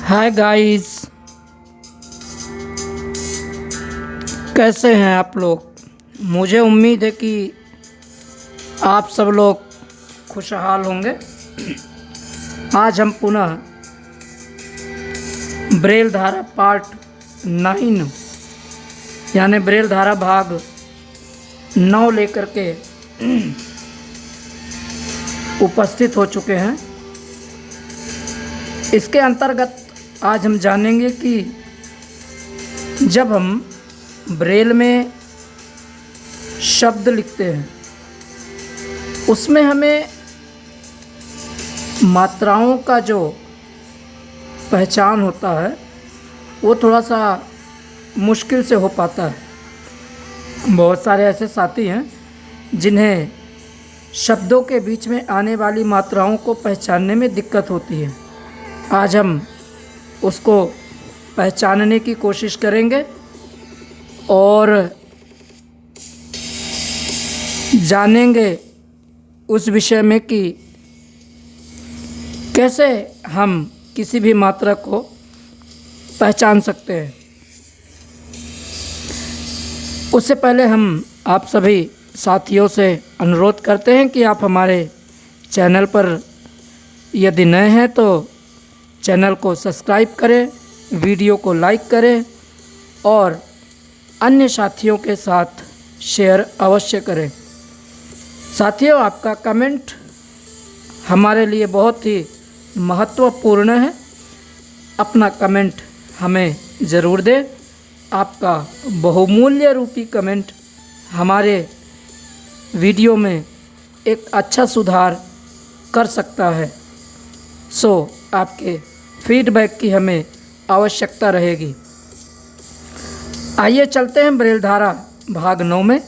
Hi guys, कैसे हैं आप लोग। मुझे उम्मीद है कि आप सब लोग खुशहाल होंगे। आज हम पुनः ब्रेल धारा पार्ट 9 यानी ब्रेल धारा भाग 9 लेकर के उपस्थित हो चुके हैं। इसके अंतर्गत आज हम जानेंगे कि जब हम ब्रेल में शब्द लिखते हैं उसमें हमें मात्राओं का जो पहचान होता है वो थोड़ा सा मुश्किल से हो पाता है। बहुत सारे ऐसे साथी हैं जिन्हें शब्दों के बीच में आने वाली मात्राओं को पहचानने में दिक्कत होती है। आज हम उसको पहचानने की कोशिश करेंगे और जानेंगे उस विषय में कि कैसे हम किसी भी मात्रा को पहचान सकते हैं। उससे पहले हम आप सभी साथियों से अनुरोध करते हैं कि आप हमारे चैनल पर यदि नए हैं तो चैनल को सब्सक्राइब करें, वीडियो को लाइक करें और अन्य साथियों के साथ शेयर अवश्य करें। साथियों, आपका कमेंट हमारे लिए बहुत ही महत्वपूर्ण है। अपना कमेंट हमें ज़रूर दें। आपका बहुमूल्य रूपी कमेंट हमारे वीडियो में एक अच्छा सुधार कर सकता है। आपके फीडबैक की हमें आवश्यकता रहेगी। आइए चलते हैं ब्रेल धारा भाग 9 में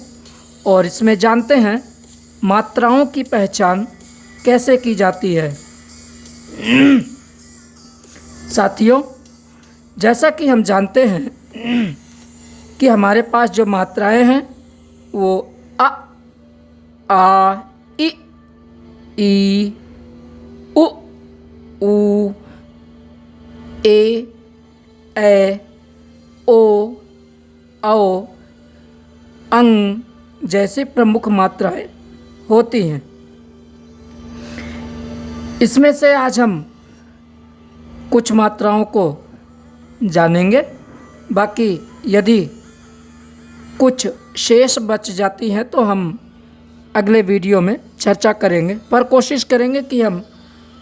और इसमें जानते हैं मात्राओं की पहचान कैसे की जाती है। साथियों, जैसा कि हम जानते हैं कि हमारे पास जो मात्राएं हैं वो आ, ई, उ, ऊ, ए, ओ, औ, अंग जैसी प्रमुख मात्राएं होती हैं। इसमें से आज हम कुछ मात्राओं को जानेंगे। बाकी यदि कुछ शेष बच जाती हैं तो हम अगले वीडियो में चर्चा करेंगे, पर कोशिश करेंगे कि हम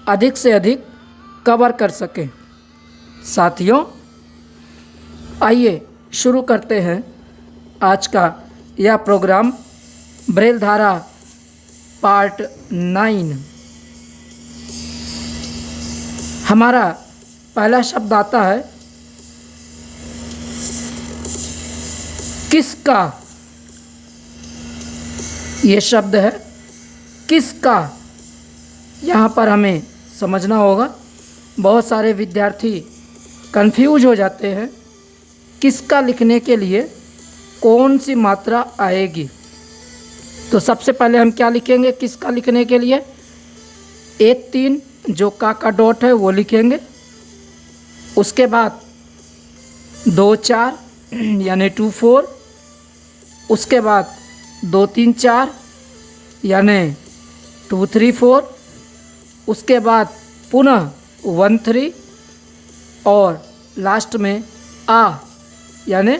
अधिक से अधिक कवर कर सकें। साथियों, आइए शुरू करते हैं आज का यह प्रोग्राम ब्रेल धारा पार्ट 9। हमारा पहला शब्द आता है किसका। ये शब्द है किसका। यहाँ पर हमें समझना होगा। बहुत सारे विद्यार्थी कंफ्यूज हो जाते हैं किसका लिखने के लिए कौन सी मात्रा आएगी। तो सबसे पहले हम क्या लिखेंगे किसका लिखने के लिए? 1-3 जो का डॉट है वो लिखेंगे। उसके बाद 2-4 यानी 2-4। उसके बाद 2-3-4 यानी 2-3-4। उसके बाद पुनः 1-3 और लास्ट में आ यानी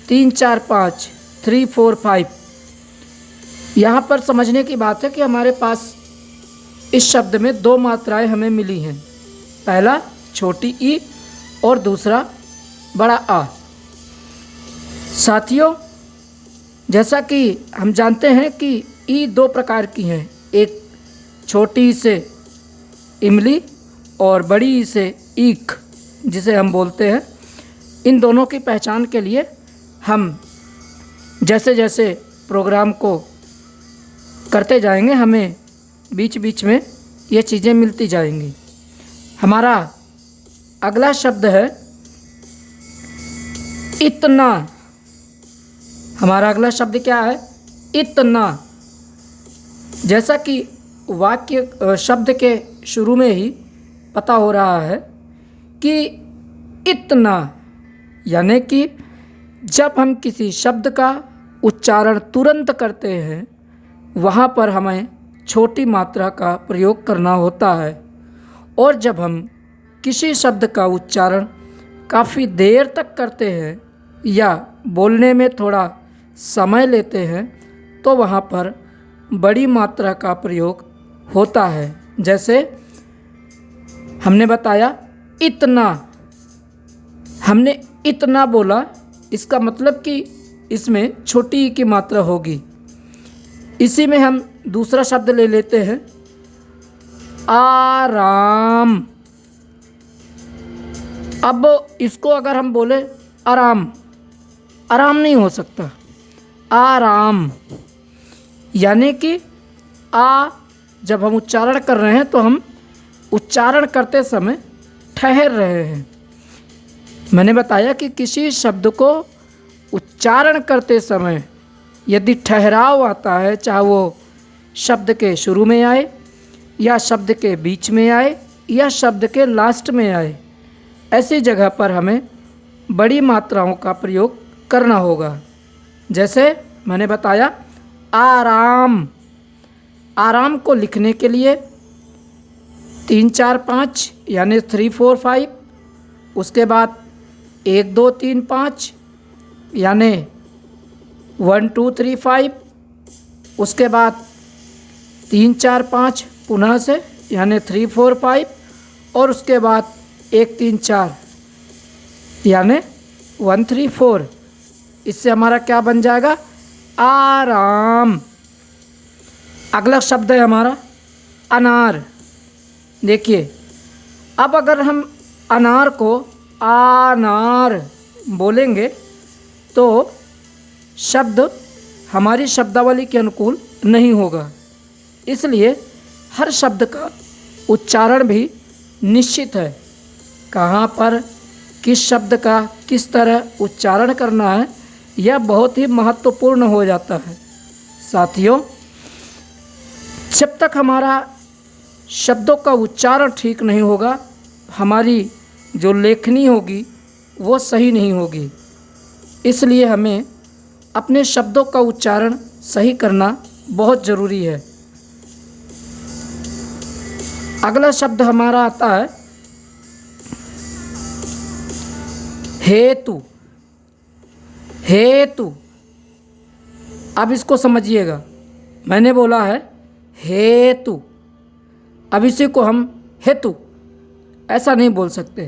3-4-5 3-4-5। यहाँ पर समझने की बात है कि हमारे पास इस शब्द में 2 मात्राएं हमें मिली हैं। पहला छोटी ई और दूसरा बड़ा आ। साथियों, जैसा कि हम जानते हैं कि ई 2 प्रकार की हैं, एक छोटी से इमली और बड़ी से ईख जिसे हम बोलते हैं, इन दोनों की पहचान के लिए हम जैसे जैसे प्रोग्राम को करते जाएंगे हमें बीच बीच में ये चीज़ें मिलती जाएंगी। हमारा अगला शब्द है इतना। हमारा अगला शब्द क्या है? इतना। जैसा कि वाक्य शब्द के शुरू में ही पता हो रहा है कि इतना यानी कि जब हम किसी शब्द का उच्चारण तुरंत करते हैं वहाँ पर हमें छोटी मात्रा का प्रयोग करना होता है, और जब हम किसी शब्द का उच्चारण काफ़ी देर तक करते हैं या बोलने में थोड़ा समय लेते हैं तो वहाँ पर बड़ी मात्रा का प्रयोग होता है। जैसे हमने बताया इतना, हमने इतना बोला, इसका मतलब कि इसमें छोटी की मात्रा होगी। इसी में हम दूसरा शब्द ले लेते हैं आराम। अब इसको अगर हम बोले आराम, आराम नहीं हो सकता, आराम यानी कि आ जब हम उच्चारण कर रहे हैं तो हम उच्चारण करते समय ठहर रहे हैं। मैंने बताया कि किसी शब्द को उच्चारण करते समय यदि ठहराव आता है, चाहे वो शब्द के शुरू में आए या शब्द के बीच में आए या शब्द के लास्ट में आए, ऐसी जगह पर हमें बड़ी मात्राओं का प्रयोग करना होगा। जैसे मैंने बताया आराम। आराम को लिखने के लिए 3 4 5 यानी 3 4 5, उसके बाद 1 2 3 5 यानी 1 2 3 5, उसके बाद 3 4 5 पुनः से यानी 3 4 5, और उसके बाद 1 3 4 यानी 1 3 4। इससे हमारा क्या बन जाएगा? आराम। अगला शब्द है हमारा अनार। देखिए, अब अगर हम अनार को अनार बोलेंगे तो शब्द हमारी शब्दावली के अनुकूल नहीं होगा, इसलिए हर शब्द का उच्चारण भी निश्चित है। कहाँ पर किस शब्द का किस तरह उच्चारण करना है यह बहुत ही महत्वपूर्ण हो जाता है। साथियों, जब तक हमारा शब्दों का उच्चारण ठीक नहीं होगा, हमारी जो लेखनी होगी वो सही नहीं होगी। इसलिए हमें अपने शब्दों का उच्चारण सही करना बहुत ज़रूरी है। अगला शब्द हमारा आता है हेतु। हेतु, अब इसको समझिएगा। मैंने बोला है हेतु, अब इसी को हम हेतु ऐसा नहीं बोल सकते।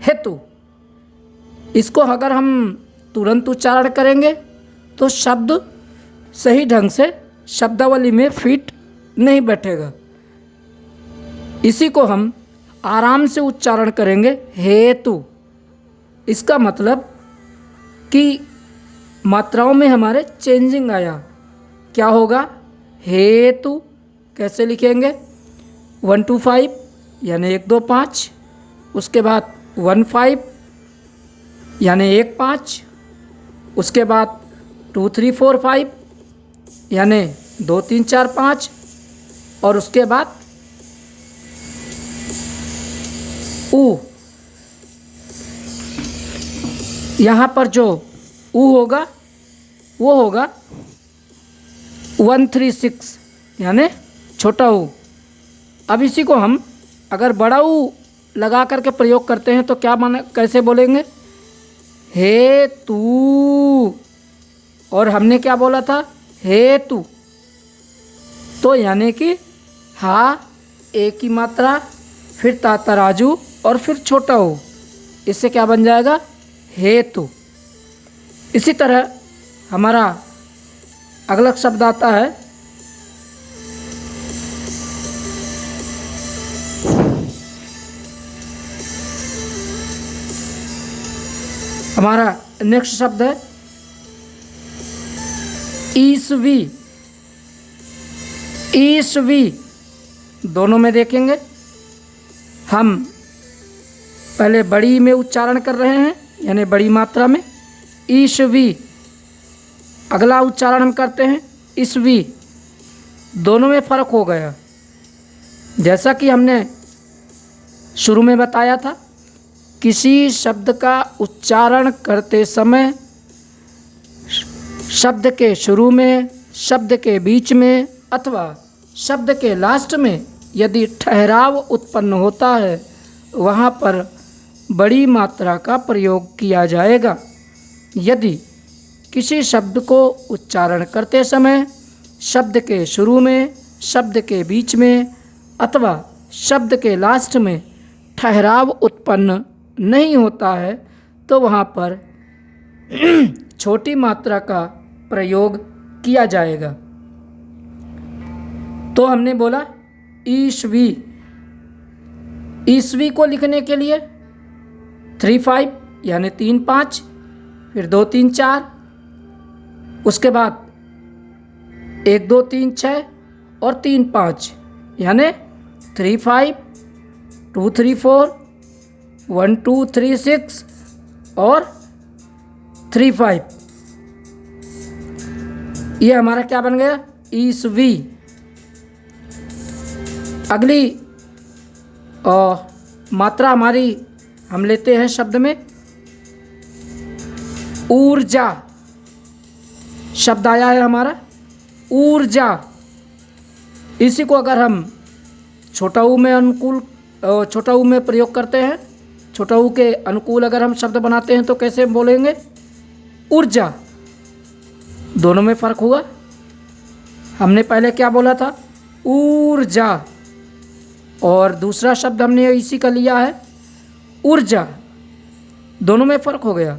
हेतु, इसको अगर हम तुरंत उच्चारण करेंगे तो शब्द सही ढंग से शब्दावली में फिट नहीं बैठेगा। इसी को हम आराम से उच्चारण करेंगे हेतु। इसका मतलब कि मात्राओं में हमारे चेंजिंग आया। क्या होगा? हेतु कैसे लिखेंगे? 1 2 5 यानी 1 2 5, उसके बाद 1 5 यानी 1 5, उसके बाद 2 3 4 5 यानी 2 3 4 5, और उसके बाद ऊ। यहाँ पर जो ऊ होगा वो होगा 1 3 6 यानी छोटा ऊ। अब इसी को हम अगर बड़ा ऊ लगा करके प्रयोग करते हैं तो क्या माने, कैसे बोलेंगे? हेतु। और हमने क्या बोला था? हेतु। तो यानी कि हा एक ही मात्रा, फिर ता तराजू और फिर छोटा ऊ। इससे क्या बन जाएगा? हेतु। इसी तरह हमारा अगला शब्द आता है हमारा नेक्स्ट शब्द है ईस्वी। ईस्वी दोनों में देखेंगे, हम पहले बड़ी में उच्चारण कर रहे हैं यानी बड़ी मात्रा में ईस्वी, अगला उच्चारण हम करते हैं ईस्वी। दोनों में फ़र्क हो गया। जैसा कि हमने शुरू में बताया था, किसी शब्द का उच्चारण करते समय शब्द के शुरू में, शब्द के बीच में अथवा शब्द के लास्ट में यदि ठहराव उत्पन्न होता है, वहाँ पर बड़ी मात्रा का प्रयोग किया जाएगा। यदि किसी शब्द को उच्चारण करते समय शब्द के शुरू में, शब्द के बीच में अथवा शब्द के लास्ट में ठहराव उत्पन्न नहीं होता है, तो वहाँ पर छोटी मात्रा का प्रयोग किया जाएगा। तो हमने बोला ईस्वी। ईस्वी को लिखने के लिए 3-5 यानी 3-5, फिर 2-3-4, उसके बाद 1-2-3-6 और 3-5 यानी 3-5, 2-3-4, 1-2-3-6 और 3-5। ये हमारा क्या बन गया? ईस्वी। अगली मात्रा हमारी हम लेते हैं शब्द में ऊर्जा। शब्द आया है हमारा ऊर्जा। इसी को अगर हम छोटा ऊ में प्रयोग करते हैं, छोटा ऊ के अनुकूल अगर हम शब्द बनाते हैं तो कैसे बोलेंगे? ऊर्जा। दोनों में फ़र्क हुआ। हमने पहले क्या बोला था? ऊर्जा, और दूसरा शब्द हमने इसी का लिया है ऊर्जा। दोनों में फ़र्क हो गया।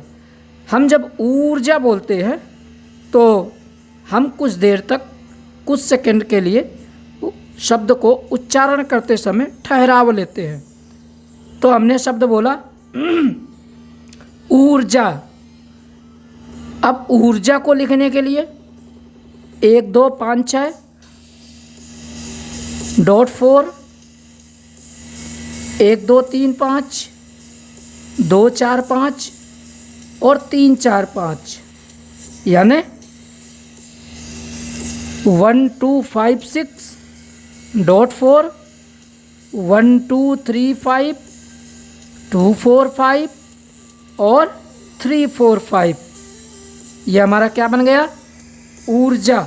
हम जब ऊर्जा बोलते हैं तो हम कुछ देर तक, कुछ सेकंड के लिए शब्द को उच्चारण करते समय ठहराव लेते हैं। तो हमने शब्द बोला ऊर्जा। अब ऊर्जा को लिखने के लिए 1-2-5-6 .4, 1-2-3-5, 2-4-5 और 3-4-5 यानी 1-2-5-6 .4, 1-2-3-5, 2-4-5 और 3-4-5। ये हमारा क्या बन गया? ऊर्जा।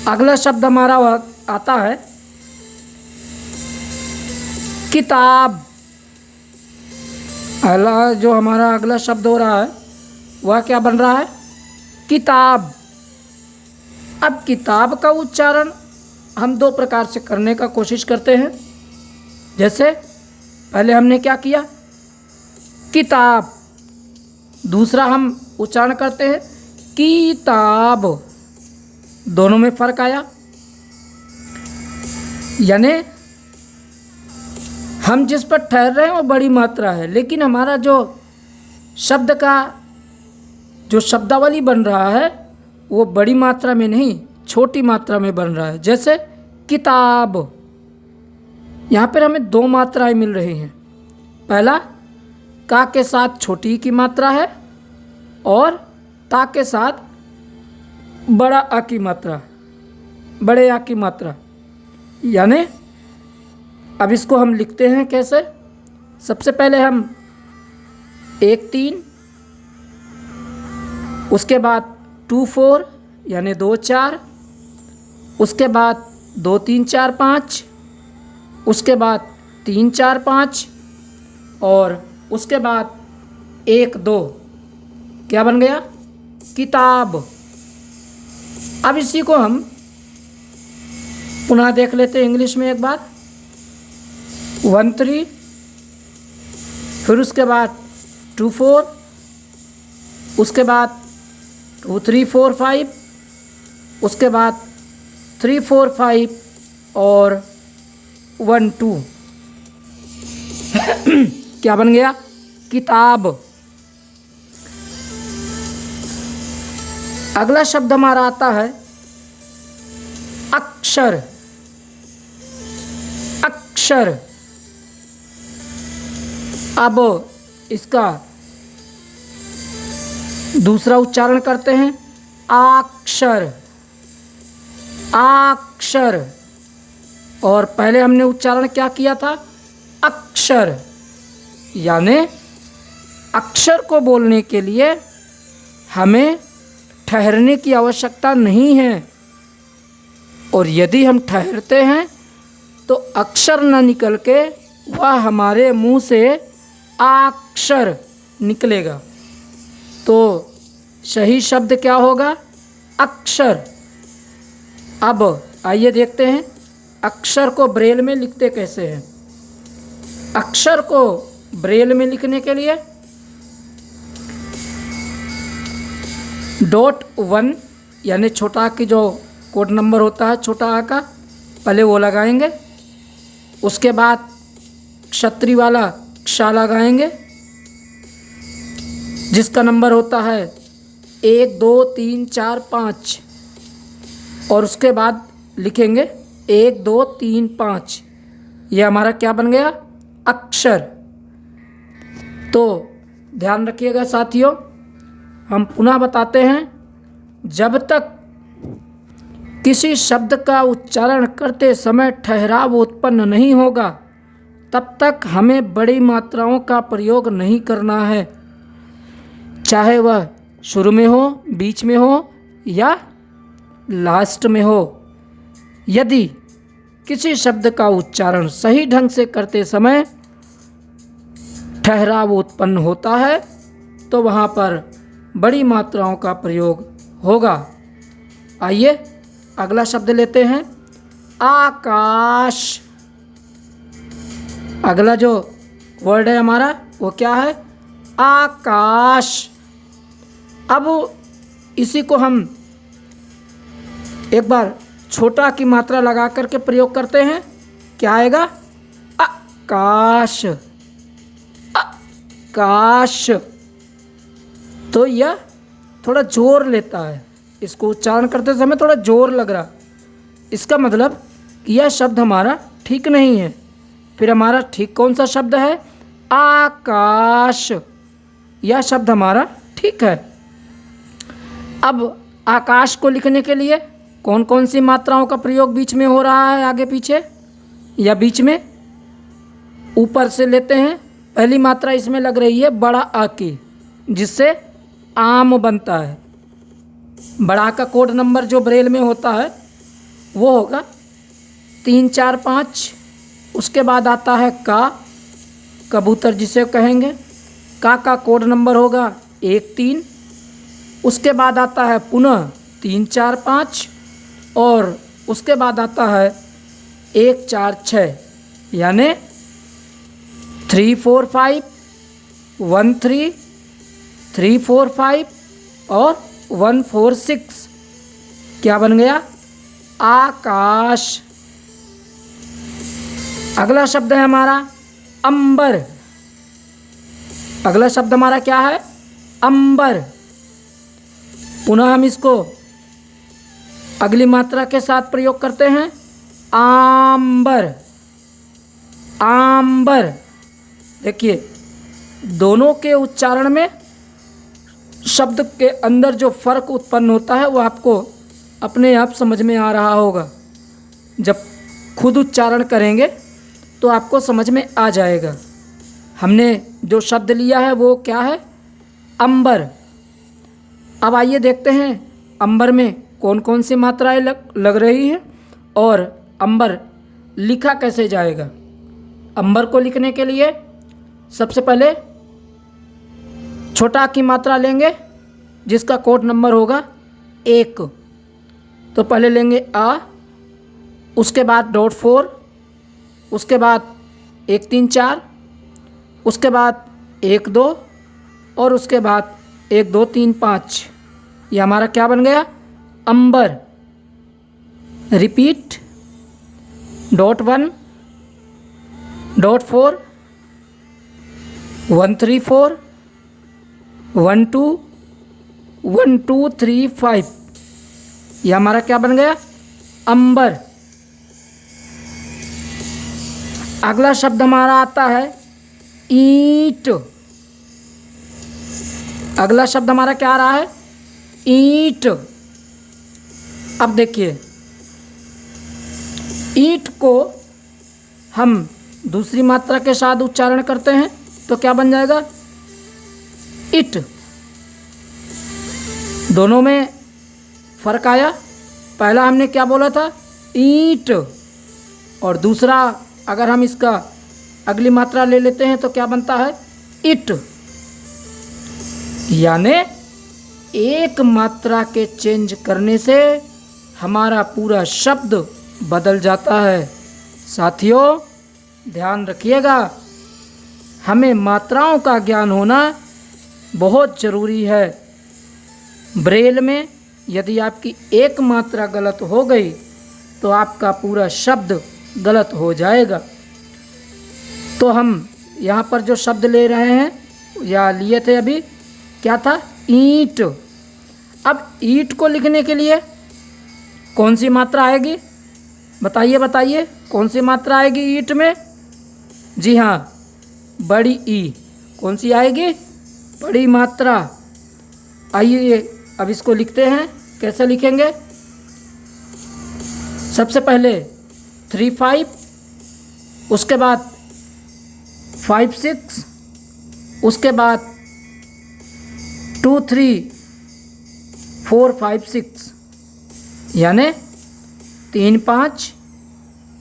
अगला शब्द हमारा आता है किताब। जो हमारा अगला शब्द हो रहा है वह क्या बन रहा है? किताब। अब किताब का उच्चारण हम 2 प्रकार से करने का कोशिश करते हैं। जैसे पहले हमने क्या किया? किताब। दूसरा हम उच्चारण करते हैं किताब। दोनों में फ़र्क आया। यानी हम जिस पर ठहर रहे हैं वो बड़ी मात्रा है, लेकिन हमारा जो शब्द का जो शब्दावली बन रहा है वो बड़ी मात्रा में नहीं, छोटी मात्रा में बन रहा है। जैसे किताब, यहाँ पर हमें 2 मात्राएं मिल रही हैं। पहला का के साथ छोटी की मात्रा है और ता के साथ बड़ा आ की मात्रा, बड़े आ की मात्रा। यानी अब इसको हम लिखते हैं कैसे? सबसे पहले हम 1-3, उसके बाद 2-4 यानी 2-4, उसके बाद 2-3-4-5, उसके बाद 3-4-5 और उसके बाद 1-2। क्या बन गया? किताब। अब इसी को हम पुनः देख लेते हैं इंग्लिश में एक बार। 1-3, फिर उसके बाद 2-4, उसके बाद 2-3-4-5, उसके बाद 3-4-5 और 1-2। क्या बन गया? किताब। अगला शब्द हमारा आता है अक्षर। अक्षर। अब इसका दूसरा उच्चारण करते हैं, अक्षर। अक्षर। और पहले हमने उच्चारण क्या किया था? अक्षर। यानी अक्षर को बोलने के लिए हमें ठहरने की आवश्यकता नहीं है, और यदि हम ठहरते हैं तो अक्षर न निकल के वह हमारे मुंह से अक्षर निकलेगा। तो सही शब्द क्या होगा? अक्षर। अब आइए देखते हैं अक्षर को ब्रेल में लिखते कैसे हैं। अक्षर को ब्रेल में लिखने के लिए .1 यानी छोटा की जो कोड नंबर होता है छोटा आ का, पहले वो लगाएंगे। उसके बाद क्षत्रिय वालाक्षा लगाएंगे जिसका नंबर होता है 1 2 3 4 5, और उसके बाद लिखेंगे 1 2 3 5। यह हमारा क्या बन गया? अक्षर। तो ध्यान रखिएगा साथियों, हम पुनः बताते हैं, जब तक किसी शब्द का उच्चारण करते समय ठहराव उत्पन्न नहीं होगा तब तक हमें बड़ी मात्राओं का प्रयोग नहीं करना है, चाहे वह शुरू में हो, बीच में हो या लास्ट में हो। यदि किसी शब्द का उच्चारण सही ढंग से करते समय ठहराव उत्पन्न होता है तो वहाँ पर बड़ी मात्राओं का प्रयोग होगा। आइए अगला शब्द लेते हैं, आकाश। अगला जो वर्ड है हमारा वो क्या है? आकाश। अब इसी को हम एक बार छोटा की मात्रा लगा करके प्रयोग करते हैं। क्या आएगा? आकाश। आकाश। तो यह थोड़ा जोर लेता है, इसको उच्चारण करते समय थोड़ा जोर लग रहा। इसका मतलब कि यह शब्द हमारा ठीक नहीं है। फिर हमारा ठीक कौन सा शब्द है? आकाश। यह शब्द हमारा ठीक है। अब आकाश को लिखने के लिए कौन कौन सी मात्राओं का प्रयोग बीच में हो रहा है? आगे पीछे या बीच में? ऊपर से लेते हैं। पहली मात्रा इसमें लग रही है बड़ा आ की, जिससे आम बनता है। बड़ा का कोड नंबर जो ब्रेल में होता है वो होगा 3 4 5। उसके बाद आता है का, कबूतर जिसे कहेंगे। का कोड नंबर होगा 1 3। उसके बाद आता है पुनः 3 4 5, और उसके बाद आता है 1 4 6, यानी 3 4 5 1 3 3 4 5 और 1 4 6। क्या बन गया? आकाश। अगला शब्द है हमारा अंबर। अगला शब्द हमारा क्या है? अंबर। पुनः हम इसको अगली मात्रा के साथ प्रयोग करते हैं, आंबर। आंबर। देखिए दोनों के उच्चारण में शब्द के अंदर जो फर्क उत्पन्न होता है वो आपको अपने आप समझ में आ रहा होगा। जब खुद उच्चारण करेंगे तो आपको समझ में आ जाएगा। हमने जो शब्द लिया है वो क्या है? अंबर। अब आइए देखते हैं अंबर में कौन कौन सी मात्राएं लग रही हैं और अंबर लिखा कैसे जाएगा। अंबर को लिखने के लिए सबसे पहले छोटा की मात्रा लेंगे जिसका कोड नंबर होगा 1। तो पहले लेंगे आ, उसके बाद .4, उसके बाद 1 3 4, उसके बाद 1 2 और उसके बाद 1 2 3 5। ये हमारा क्या बन गया? अंबर। रिपीट, .1, .4, 134 1 2 1 2 3 5। यह हमारा क्या बन गया? अंबर। अगला शब्द हमारा आता है ईंट। अगला शब्द हमारा क्या आ रहा है? ईंट। अब देखिए, ईंट को हम दूसरी मात्रा के साथ उच्चारण करते हैं तो क्या बन जाएगा? इट। दोनों में फर्क आया। पहला हमने क्या बोला था? ईंट। और दूसरा अगर हम इसका अगली मात्रा ले लेते हैं तो क्या बनता है? इट। यानी एक मात्रा के चेंज करने से हमारा पूरा शब्द बदल जाता है। साथियों ध्यान रखिएगा, हमें मात्राओं का ज्ञान होना बहुत ज़रूरी है। ब्रेल में यदि आपकी एक मात्रा गलत हो गई तो आपका पूरा शब्द गलत हो जाएगा। तो हम यहाँ पर जो शब्द ले रहे हैं या लिए थे अभी, क्या था? ईंट। अब ईंट को लिखने के लिए कौन सी मात्रा आएगी? बताइए बताइए, कौन सी मात्रा आएगी ईंट में? जी हाँ, बड़ी ई। कौन सी आएगी? बड़ी मात्रा। आइए अब इसको लिखते हैं। कैसे लिखेंगे? सबसे पहले 3 5, उसके बाद 5 6, उसके बाद 2 3 4 5 6, यानी 3 5,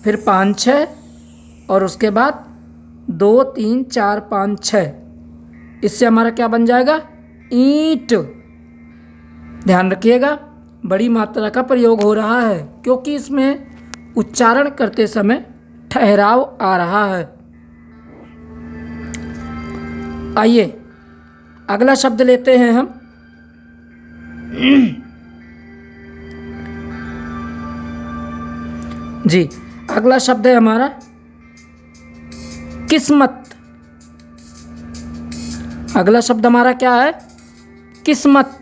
फिर 5 6, और उसके बाद 2 3 4 5 6। इससे हमारा क्या बन जाएगा? ईंट। ध्यान रखिएगा, बड़ी मात्रा का प्रयोग हो रहा है क्योंकि इसमें उच्चारण करते समय ठहराव आ रहा है। आइए अगला शब्द लेते हैं हम। जी, अगला शब्द है हमारा किस्मत। अगला शब्द हमारा क्या है? किस्मत।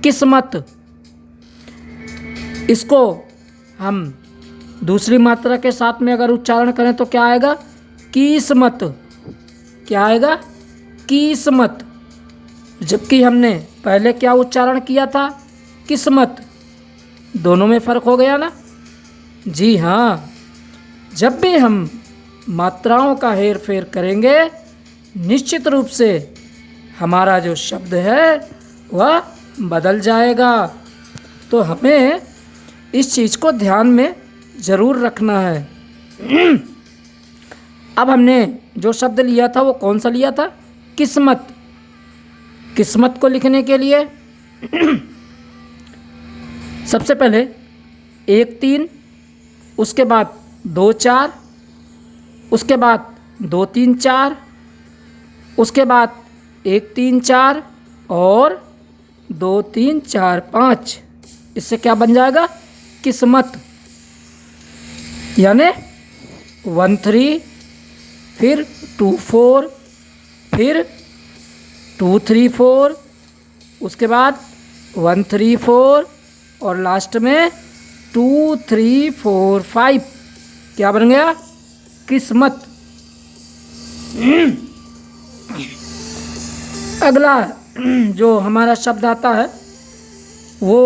किस्मत। इसको हम दूसरी मात्रा के साथ में अगर उच्चारण करें तो क्या आएगा? किस्मत। क्या आएगा? किस्मत। जबकि हमने पहले क्या उच्चारण किया था? किस्मत। दोनों में फ़र्क हो गया ना? जी हाँ, जब भी हम मात्राओं का हेर फेर करेंगे निश्चित रूप से हमारा जो शब्द है वह बदल जाएगा। तो हमें इस चीज़ को ध्यान में ज़रूर रखना है। अब हमने जो शब्द लिया था वो कौन सा लिया था? किस्मत। किस्मत को लिखने के लिए सबसे पहले 1 3, उसके बाद 2 4, उसके बाद 2 3 4, उसके बाद 1 3 4 और 2 3 4 5। इससे क्या बन जाएगा? किस्मत। यानी 1 3, फिर 2 4, फिर 2 3 4, उसके बाद 1 3 4 और लास्ट में 2 3 4 5। क्या बन गया? किस्मत। अगला जो हमारा शब्द आता है वो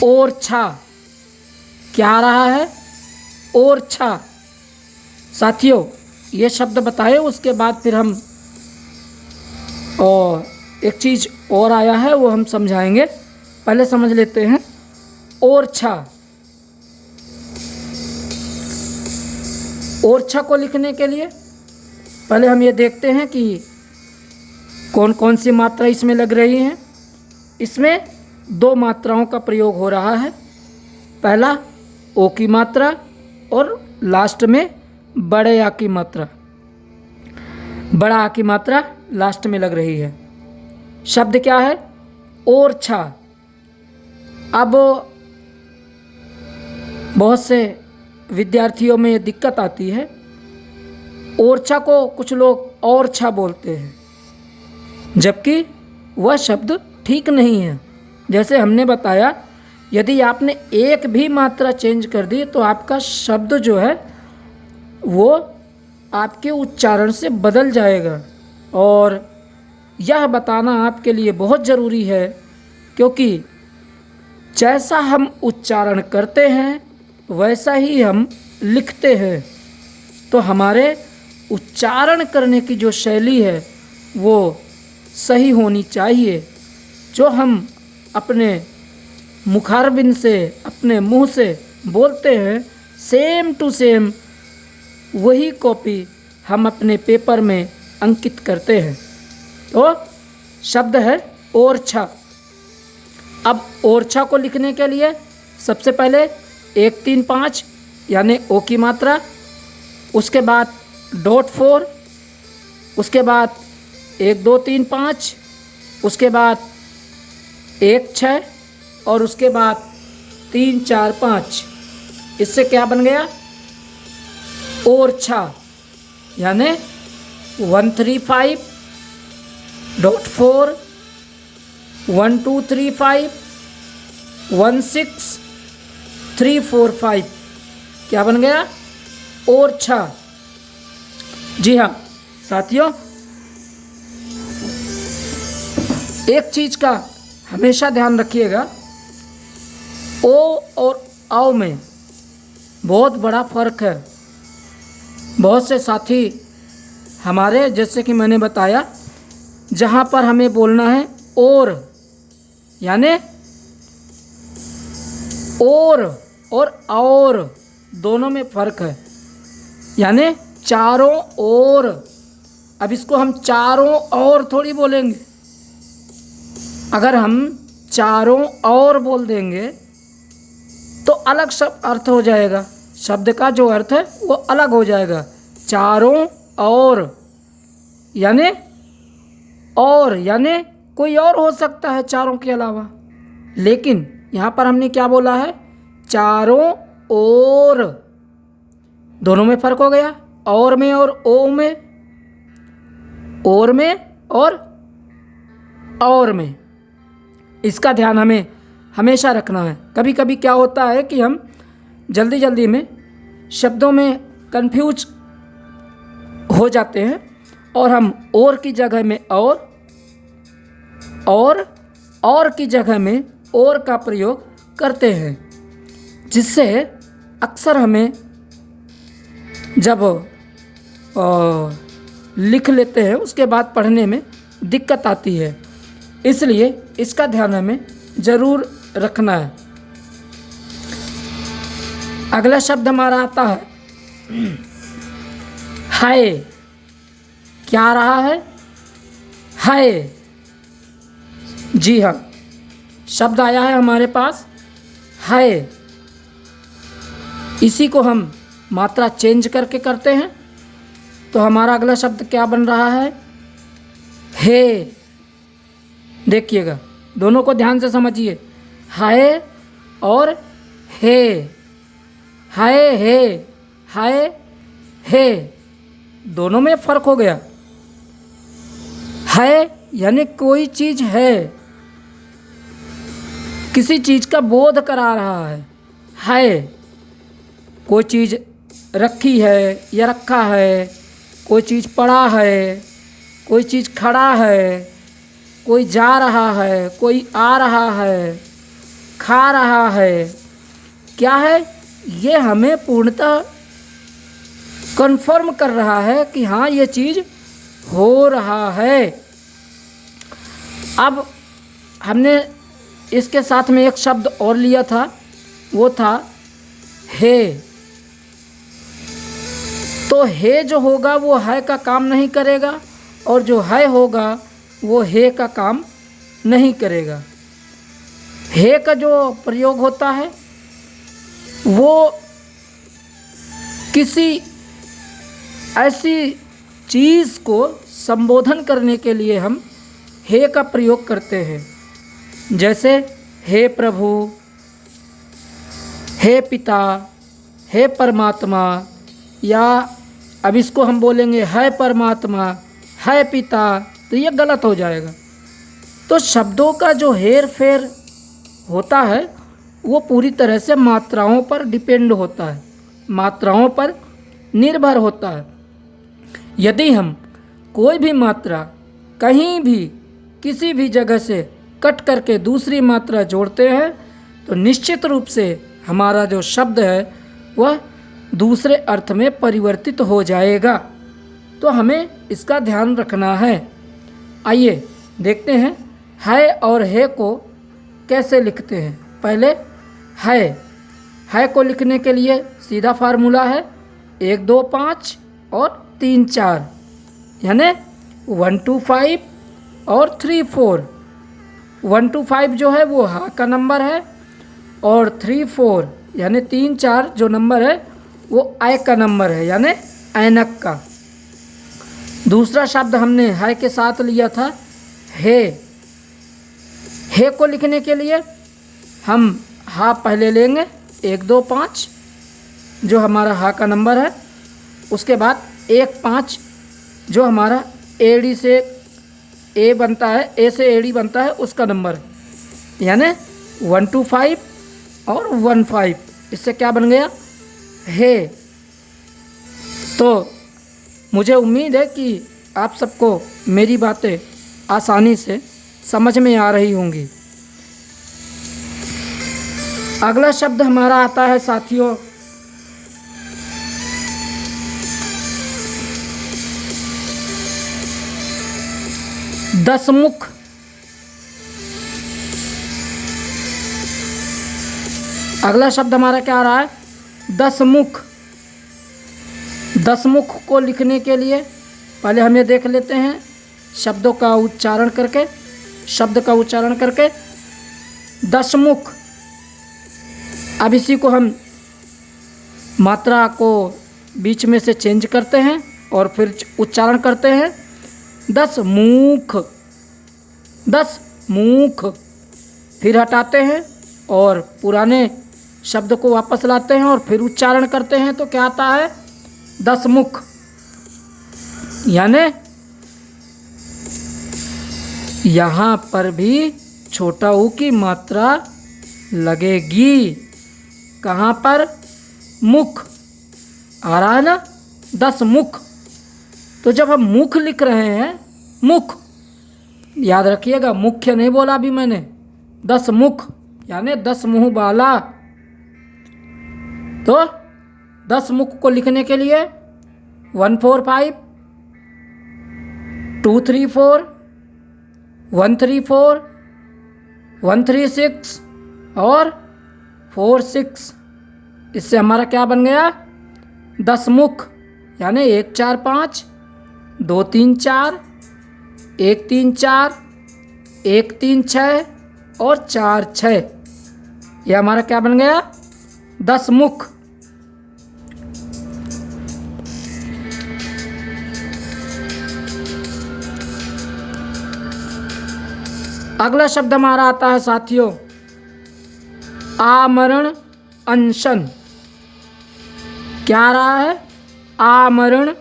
ओरछा। क्या आ रहा है? ओरछा। साथियों ये शब्द बताए उसके बाद फिर हम और एक चीज़ और आया है वो हम समझाएंगे। पहले समझ लेते हैं ओरछा। ओरछा को लिखने के लिए पहले हम ये देखते हैं कि कौन कौन सी मात्रा इसमें लग रही हैं। इसमें 2 मात्राओं का प्रयोग हो रहा है। पहला ओ की मात्रा और लास्ट में बड़े आ की मात्रा। बड़ा आ की मात्रा लास्ट में लग रही है। शब्द क्या है? ओरछा। अब बहुत से विद्यार्थियों में ये दिक्कत आती है, ओरछा को कुछ लोग औरछा बोलते हैं, जबकि वह शब्द ठीक नहीं है। जैसे हमने बताया, यदि आपने एक भी मात्रा चेंज कर दी तो आपका शब्द जो है वो आपके उच्चारण से बदल जाएगा। और यह बताना आपके लिए बहुत ज़रूरी है, क्योंकि जैसा हम उच्चारण करते हैं वैसा ही हम लिखते हैं। तो हमारे उच्चारण करने की जो शैली है वो सही होनी चाहिए। जो हम अपने मुखारबिंद से, अपने मुंह से बोलते हैं, सेम टू सेम वही कॉपी हम अपने पेपर में अंकित करते हैं। तो शब्द है ओरछा। अब ओरछा को लिखने के लिए सबसे पहले 1 3 5 यानी ओ की मात्रा, उसके बाद .4, उसके बाद 1 2 3 5, उसके बाद 1 6 और उसके बाद 3 4 5। इससे क्या बन गया? ओरछा। यानी 135.4 1 2 3 5 1 6 3 4 5 क्या बन गया? ओरछा। जी हाँ साथियों, एक चीज़ का हमेशा ध्यान रखिएगा, ओ और आओ में बहुत बड़ा फ़र्क है। बहुत से साथी हमारे, जैसे कि मैंने बताया, जहाँ पर हमें बोलना है और, यानी और दोनों में फ़र्क है, यानी चारों ओर। अब इसको हम चारों ओर थोड़ी बोलेंगे। अगर हम चारों ओर बोल देंगे तो अलग शब्द अर्थ हो जाएगा, शब्द का जो अर्थ है वो अलग हो जाएगा। चारों ओर यानी कोई और हो सकता है चारों के अलावा, लेकिन यहाँ पर हमने क्या बोला है? चारों ओर। दोनों में फ़र्क हो गया, और में और ओ में, और में और में। इसका ध्यान हमें हमेशा रखना है। कभी कभी क्या होता है कि हम जल्दी में शब्दों में कंफ्यूज हो जाते हैं और हम और की जगह में और की जगह में और का प्रयोग करते हैं, जिससे अक्सर हमें जब लिख लेते हैं उसके बाद पढ़ने में दिक्कत आती है। इसलिए इसका ध्यान हमें ज़रूर रखना है। अगला शब्द हमारा आता है हाय। क्या आ रहा है? हाय। जी हाँ, शब्द आया है हमारे पास हाय। इसी को हम मात्रा चेंज करके करते हैं, तो हमारा अगला शब्द क्या बन रहा है? हे। देखिएगा, दोनों को ध्यान से समझिए, हाय और हे। हाय हे दोनों में फ़र्क हो गया। है यानी कोई चीज़ है, किसी चीज़ का बोध करा रहा है। कोई चीज़ रखी है या रखा है, कोई चीज़ पड़ा है, कोई चीज़ खड़ा है, कोई जा रहा है, कोई आ रहा है, खा रहा है। क्या है? ये हमें पूर्णतः कन्फर्म कर रहा है कि हाँ ये चीज़ हो रहा है। अब हमने इसके साथ में एक शब्द और लिया था, वो था हे। तो हे जो होगा वो है का काम नहीं करेगा, और जो है होगा वो हे का काम नहीं करेगा। हे का जो प्रयोग होता है वो किसी ऐसी चीज़ को संबोधन करने के लिए हम हे का प्रयोग करते हैं, जैसे हे प्रभु, हे पिता, हे परमात्मा, या अब इसको हम बोलेंगे है परमात्मा, है पिता, तो ये गलत हो जाएगा। तो शब्दों का जो हेर फेर होता है वो पूरी तरह से मात्राओं पर डिपेंड होता है, मात्राओं पर निर्भर होता है। यदि हम कोई भी मात्रा कहीं भी किसी भी जगह से कट करके दूसरी मात्रा जोड़ते हैं तो निश्चित रूप से हमारा जो शब्द है वह दूसरे अर्थ में परिवर्तित हो जाएगा। तो हमें इसका ध्यान रखना है। आइए देखते हैं है और हे को कैसे लिखते हैं। पहले है को लिखने के लिए सीधा फार्मूला है 1 2 5 और 3 4, यानी 1 2 5 और 3 4। 1 2 5 जो है वो हा का नंबर है और 3 4 यानी 3 4 जो नंबर है वो आय का नंबर है, यानी ऐनक का। दूसरा शब्द हमने है के साथ लिया था हे को लिखने के लिए हम हा पहले लेंगे 1 2 5 जो हमारा हा का नंबर है, उसके बाद 1 5 जो हमारा एडी से ए बनता है, ए से एडी बनता है उसका नंबर, यानी 1 2 5 और 1 5। इससे क्या बन गया हे। तो मुझे उम्मीद है कि आप सबको मेरी बातें आसानी से समझ में आ रही होंगी। अगला शब्द हमारा आता है साथियों दसमुख। अगला शब्द हमारा क्या आ रहा है दसमुख। दसमुख को लिखने के लिए पहले हम ये देख लेते हैं शब्दों का उच्चारण करके, शब्द का उच्चारण करके दशमुख। अब इसी को हम मात्रा को बीच में से चेंज करते हैं और फिर उच्चारण करते हैं दसमुख, दसमुख। फिर हटाते हैं और पुराने शब्द को वापस लाते हैं और फिर उच्चारण करते हैं तो क्या आता है दसमुख। यानी यहाँ पर भी छोटा ऊ की मात्रा लगेगी। कहाँ पर मुख आ रहा है ना, दसमुख। तो जब हम मुख लिख रहे हैं, मुख याद रखिएगा, मुख्य नहीं बोला अभी मैंने, दसमुख यानी 10 मुँह वाला। तो 10 मुख को लिखने के लिए 1 4 5 2 3 4 1 3 4 1 3 6 और 4 6। इससे हमारा क्या बन गया 10 मुख, यानी 1 4 5 2 3 4 1 3 4 1 3 6 और 4 6। यह हमारा क्या बन गया 10 मुख। अगला शब्द हमारा आता है साथियों आमरण अनशन। क्या आ रहा है आमरण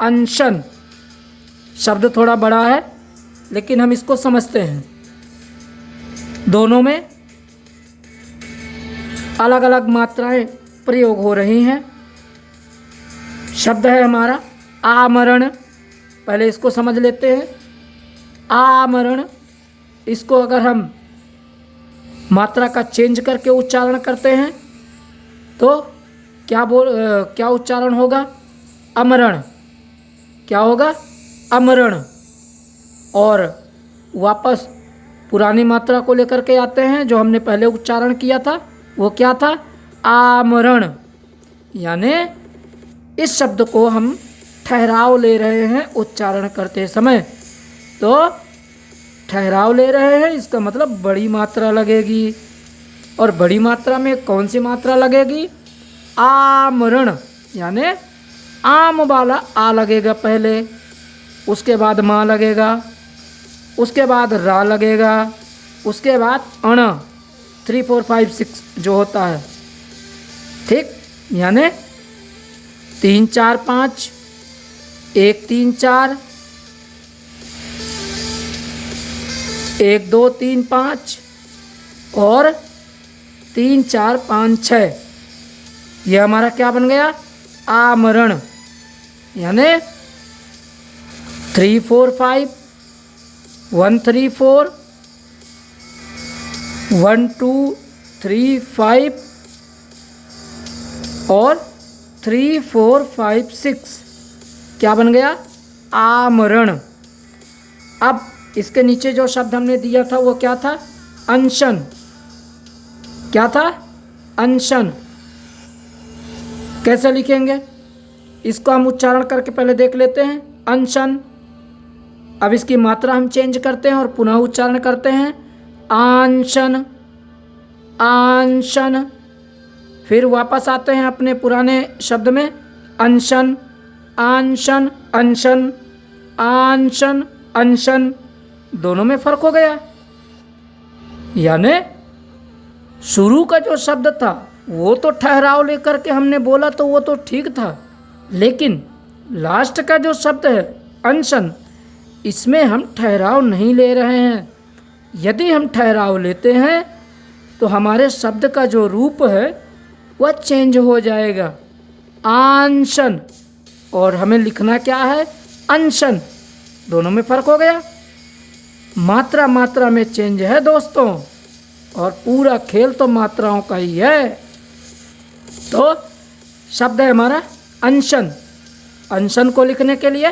अनशन। शब्द थोड़ा बड़ा है लेकिन हम इसको समझते हैं। दोनों में अलग अलग मात्राएं प्रयोग हो रही हैं। शब्द है हमारा आमरण, पहले इसको समझ लेते हैं। आमरण, इसको अगर हम मात्रा का चेंज करके उच्चारण करते हैं तो क्या उच्चारण होगा अमरण। क्या होगा अमरण। और वापस पुरानी मात्रा को लेकर के आते हैं जो हमने पहले उच्चारण किया था, वो क्या था आमरण। यानी इस शब्द को हम ठहराव ले रहे हैं उच्चारण करते समय। तो ठहराव ले रहे हैं इसका मतलब बड़ी मात्रा लगेगी। और बड़ी मात्रा में कौन सी मात्रा लगेगी आमरण, यानी आम वाला आ लगेगा पहले, उसके बाद माँ लगेगा, उसके बाद रा लगेगा, उसके बाद अण 3 4 5 6 जो होता है, ठीक, यानी 3 4 5, 1 3 4, 1 2 3 5 और 3 4 5 6। ये हमारा क्या बन गया? आमरण, यानी 3 4 5, 1 3 4, 1 2 3 5 और 3 4 5 6। क्या बन गया? आमरण। अब इसके नीचे जो शब्द हमने दिया था वो क्या था? अनशन। क्या था? अनशन। कैसे लिखेंगे इसको? हम उच्चारण करके पहले देख लेते हैं। अनशन। अब इसकी मात्रा हम चेंज करते हैं और पुनः उच्चारण करते हैं। आंशन, आंशन। फिर वापस आते हैं अपने पुराने शब्द में। अनशन, आंशन, अनशन, आंशन, अनशन। दोनों में फर्क हो गया। यानी शुरू का जो शब्द था वो तो ठहराव लेकर के हमने बोला तो वो तो ठीक था, लेकिन लास्ट का जो शब्द है अनशन, इसमें हम ठहराव नहीं ले रहे हैं। यदि हम ठहराव लेते हैं तो हमारे शब्द का जो रूप है वह चेंज हो जाएगा। आंशन, और हमें लिखना क्या है? अनशन। दोनों में फर्क हो गया। मात्रा मात्रा में चेंज है दोस्तों, और पूरा खेल तो मात्राओं का ही है। तो शब्द है हमारा अनशन। अनशन को लिखने के लिए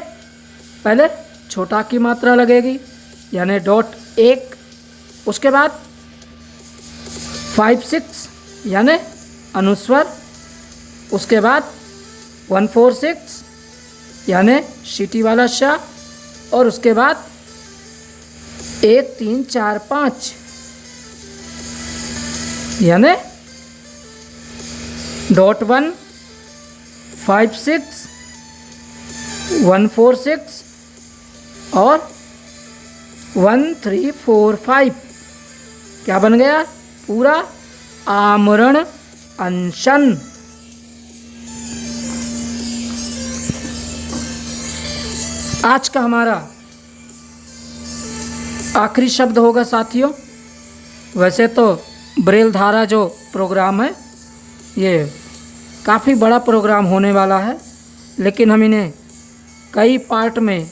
पहले छोटा की मात्रा लगेगी, यानी डॉट 1, उसके बाद 5 6 यानी अनुस्वर, उसके बाद 1 4 6 यानी सीटी वाला शा, और उसके बाद 1 3 4 5 यानी डॉट 1 5 6 1 4 6 और 1 3 4 5। क्या बन गया? पूरा आमरण अनशन। आज का हमारा आखिरी शब्द होगा साथियों। वैसे तो ब्रेल धारा जो प्रोग्राम है ये काफ़ी बड़ा प्रोग्राम होने वाला है, लेकिन हम इन्हें कई पार्ट में,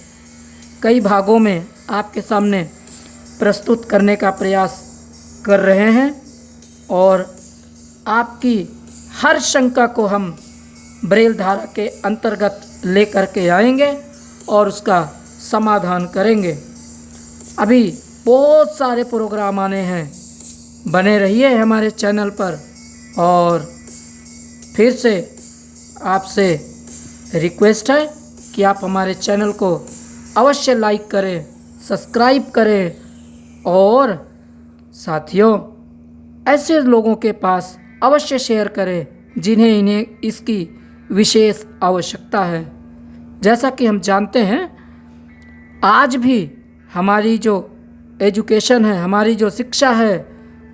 कई भागों में आपके सामने प्रस्तुत करने का प्रयास कर रहे हैं, और आपकी हर शंका को हम ब्रेल धारा के अंतर्गत लेकर के आएंगे और उसका समाधान करेंगे। अभी बहुत सारे प्रोग्राम आने हैं, बने रहिए हमारे चैनल पर। और फिर से आपसे रिक्वेस्ट है कि आप हमारे चैनल को अवश्य लाइक करें, सब्सक्राइब करें, और साथियों ऐसे लोगों के पास अवश्य शेयर करें जिन्हें इसकी विशेष आवश्यकता है। जैसा कि हम जानते हैं आज भी हमारी जो एजुकेशन है, हमारी जो शिक्षा है,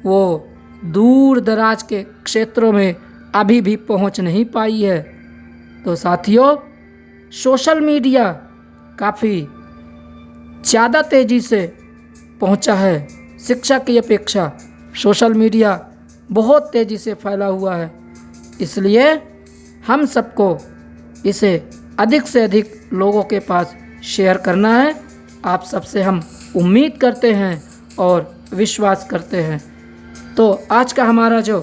वो दूर दराज के क्षेत्रों में अभी भी पहुंच नहीं पाई है। तो साथियों सोशल मीडिया काफ़ी ज़्यादा तेज़ी से पहुंचा है। शिक्षा की अपेक्षा सोशल मीडिया बहुत तेज़ी से फैला हुआ है, इसलिए हम सबको इसे अधिक से अधिक लोगों के पास शेयर करना है। आप सबसे हम उम्मीद करते हैं और विश्वास करते हैं। तो आज का हमारा जो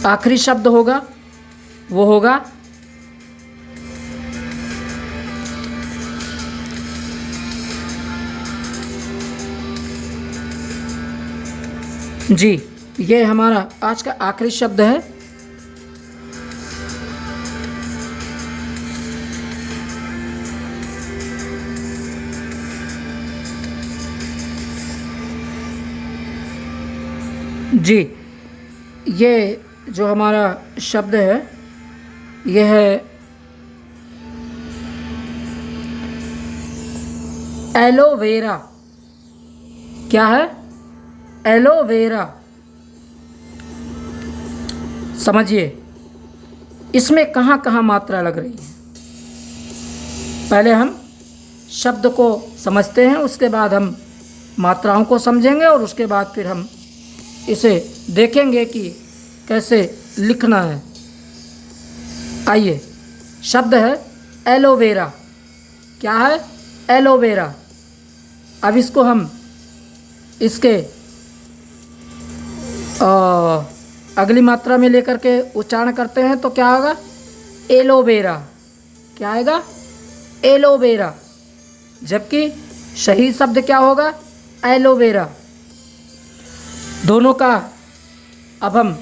आखिरी शब्द होगा वो होगा जी, ये हमारा आज का आखिरी शब्द है जी। ये जो हमारा शब्द है यह है एलोवेरा। क्या है? एलोवेरा। समझिए इसमें कहाँ कहाँ मात्रा लग रही है। पहले हम शब्द को समझते हैं, उसके बाद हम मात्राओं को समझेंगे और उसके बाद फिर हम इसे देखेंगे कि कैसे लिखना है। आइए, शब्द है एलोवेरा। क्या है? एलोवेरा। अब इसको हम इसके अगली मात्रा में लेकर के उच्चारण करते हैं तो क्या होगा? एलोवेरा। क्या आएगा? एलोवेरा। जबकि सही शब्द क्या होगा? एलोवेरा। दोनों का अब हम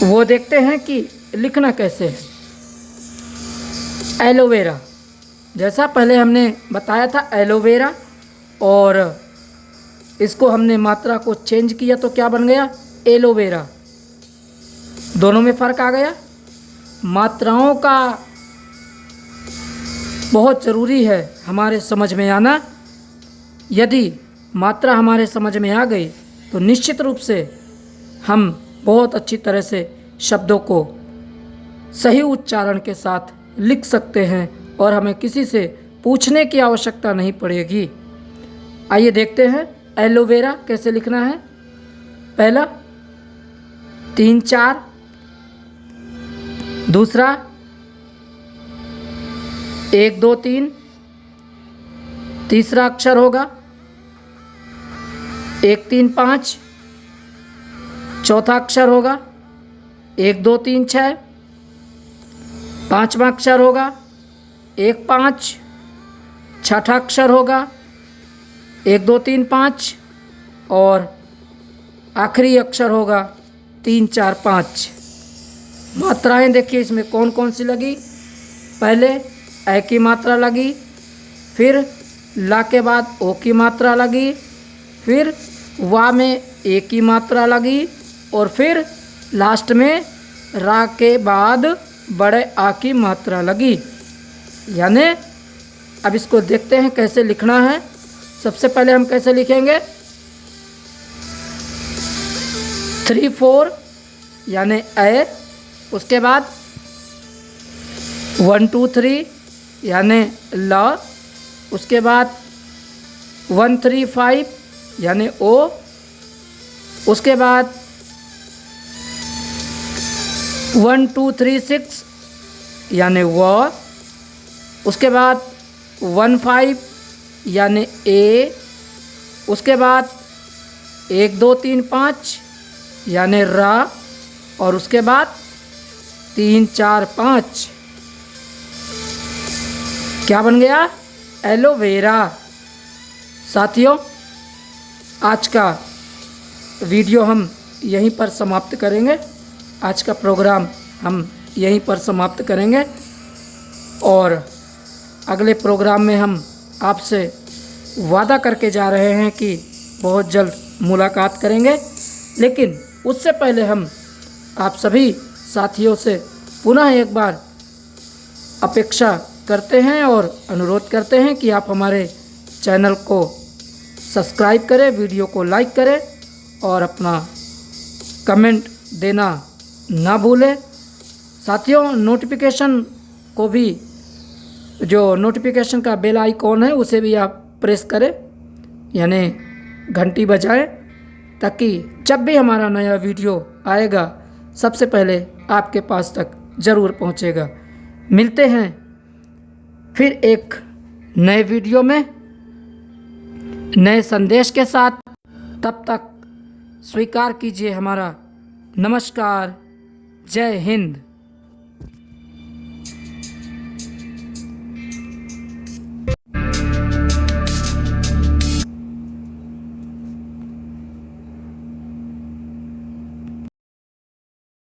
वो देखते हैं कि लिखना कैसे है। एलोवेरा, जैसा पहले हमने बताया था एलोवेरा, और इसको हमने मात्रा को चेंज किया तो क्या बन गया? एलोवेरा। दोनों में फ़र्क आ गया। मात्राओं का बहुत ज़रूरी है हमारे समझ में आना। यदि मात्रा हमारे समझ में आ गई तो निश्चित रूप से हम बहुत अच्छी तरह से शब्दों को सही उच्चारण के साथ लिख सकते हैं और हमें किसी से पूछने की आवश्यकता नहीं पड़ेगी। आइए देखते हैं एलोवेरा कैसे लिखना है। पहला 3 4, दूसरा 1 2 3, तीसरा अक्षर होगा 1 3 5, चौथा अक्षर होगा 1 2 3 6, पांचवा अक्षर होगा 1 5, छठा अक्षर होगा 1 2 3 5 और आखिरी अक्षर होगा 3 4 5। मात्राएं देखिए इसमें कौन कौन सी लगी। पहले ए की मात्रा लगी, फिर ला के बाद ओ की मात्रा लगी, फिर वा में ए की मात्रा लगी और फिर लास्ट में रा के बाद बड़े आ की मात्रा लगी। यानी अब इसको देखते हैं कैसे लिखना है। सबसे पहले हम कैसे लिखेंगे? 3 4 यानी ए, उसके बाद 1 2 3 यानी ल, उसके बाद 1 3 5 यानी ओ, उसके बाद 1 2 3 6 यानी व, उसके बाद 1 5 यानी ए, उसके बाद 1 2 3 5 यानी रा और उसके बाद 3 4 5 क्या बन गया? एलोवेरा। साथियों, आज का वीडियो हम यहीं पर समाप्त करेंगे। आज का प्रोग्राम हम यहीं पर समाप्त करेंगे और अगले प्रोग्राम में हम आपसे वादा करके जा रहे हैं कि बहुत जल्द मुलाकात करेंगे। लेकिन उससे पहले हम आप सभी साथियों से पुनः एक बार अपेक्षा करते हैं और अनुरोध करते हैं कि आप हमारे चैनल को सब्सक्राइब करें, वीडियो को लाइक करें और अपना कमेंट देना ना भूलें। साथियों, नोटिफिकेशन को भी, जो नोटिफिकेशन का बेल आइकॉन है उसे भी आप प्रेस करें, यानी घंटी बजाएं, ताकि जब भी हमारा नया वीडियो आएगा सबसे पहले आपके पास तक ज़रूर पहुंचेगा। मिलते हैं फिर एक नए वीडियो में नए संदेश के साथ। तब तक स्वीकार कीजिए हमारा नमस्कार। जय हिंद।